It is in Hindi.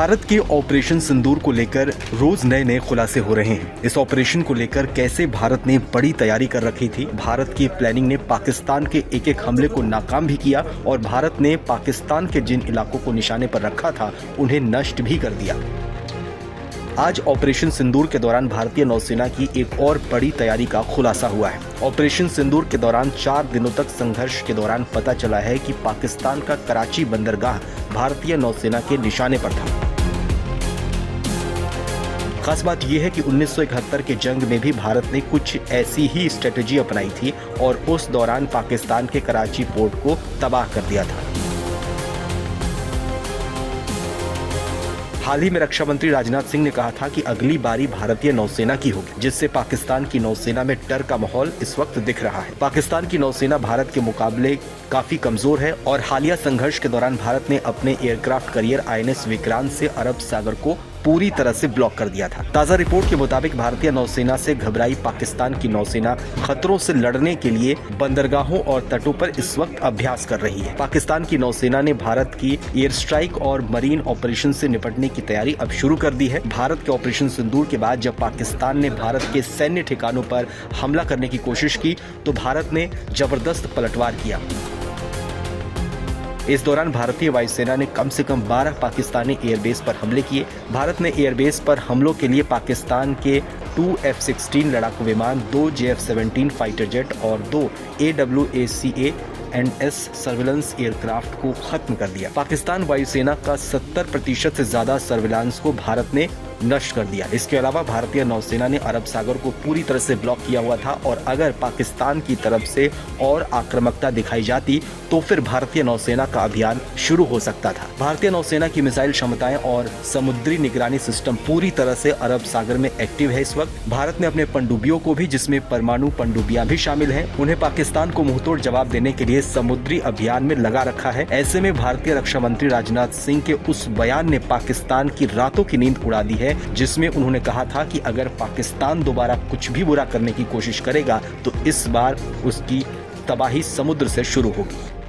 भारत के ऑपरेशन सिंदूर को लेकर रोज नए नए खुलासे हो रहे हैं। इस ऑपरेशन को लेकर कैसे भारत ने बड़ी तैयारी कर रखी थी, भारत की प्लानिंग ने पाकिस्तान के एक एक हमले को नाकाम भी किया और भारत ने पाकिस्तान के जिन इलाकों को निशाने पर रखा था उन्हें नष्ट भी कर दिया। आज ऑपरेशन सिंदूर के दौरान भारतीय नौसेना की एक और बड़ी तैयारी का खुलासा हुआ है। ऑपरेशन सिंदूर के दौरान 4 दिनों तक संघर्ष के दौरान पता चला है कि पाकिस्तान का कराची बंदरगाह भारतीय नौसेना के निशाने पर था। खास बात यह है कि 1971 के जंग में भी भारत ने कुछ ऐसी ही स्ट्रेटेजी अपनाई थी और उस दौरान पाकिस्तान के कराची पोर्ट को तबाह कर दिया था। हाल ही में रक्षा मंत्री राजनाथ सिंह ने कहा था कि अगली बारी भारतीय नौसेना की होगी, जिससे पाकिस्तान की नौसेना में डर का माहौल इस वक्त दिख रहा है। पाकिस्तान की नौसेना भारत के मुकाबले काफी कमजोर है और हालिया संघर्ष के दौरान भारत ने अपने एयरक्राफ्ट कैरियर INS विक्रांत से अरब सागर को पूरी तरह से ब्लॉक कर दिया था। ताजा रिपोर्ट के मुताबिक भारतीय नौसेना से घबराई पाकिस्तान की नौसेना खतरों से लड़ने के लिए बंदरगाहों और तटों पर इस वक्त अभ्यास कर रही है। पाकिस्तान की नौसेना ने भारत की एयर स्ट्राइक और मरीन ऑपरेशन से निपटने की तैयारी अब शुरू कर दी है। भारत के ऑपरेशन सिंदूर के बाद जब पाकिस्तान ने भारत के सैन्य ठिकानों पर हमला करने की कोशिश की तो भारत ने जबरदस्त पलटवार किया। इस दौरान भारतीय वायुसेना ने कम से कम 12 पाकिस्तानी एयरबेस पर हमले किए। भारत ने एयरबेस पर हमलों के लिए पाकिस्तान के 2 F-16 लड़ाकू विमान, 2 JF-17 फाइटर जेट और 2 AWACS सर्विलांस एयरक्राफ्ट को खत्म कर दिया। पाकिस्तान वायुसेना का 70% से ज्यादा सर्विलांस को भारत ने नष्ट कर दिया। इसके अलावा भारतीय नौसेना ने अरब सागर को पूरी तरह से ब्लॉक किया हुआ था और अगर पाकिस्तान की तरफ से और आक्रामकता दिखाई जाती तो फिर भारतीय नौसेना का अभियान शुरू हो सकता था। भारतीय नौसेना की मिसाइल क्षमताएं और समुद्री निगरानी सिस्टम पूरी तरह से अरब सागर में एक्टिव है। इस वक्त भारत ने अपने पनडुब्बियों को भी, जिसमें परमाणु पनडुब्बियां भी शामिल हैं, उन्हें पाकिस्तान को मुंहतोड़ जवाब देने के लिए समुद्री अभियान में लगा रखा है। ऐसे में भारतीय रक्षा मंत्री राजनाथ सिंह के उस बयान ने पाकिस्तान की रातों की नींद उड़ा दी है, जिसमें उन्होंने कहा था कि अगर पाकिस्तान दोबारा कुछ भी बुरा करने की कोशिश करेगा तो इस बार उसकी तबाही समुद्र से शुरू होगी।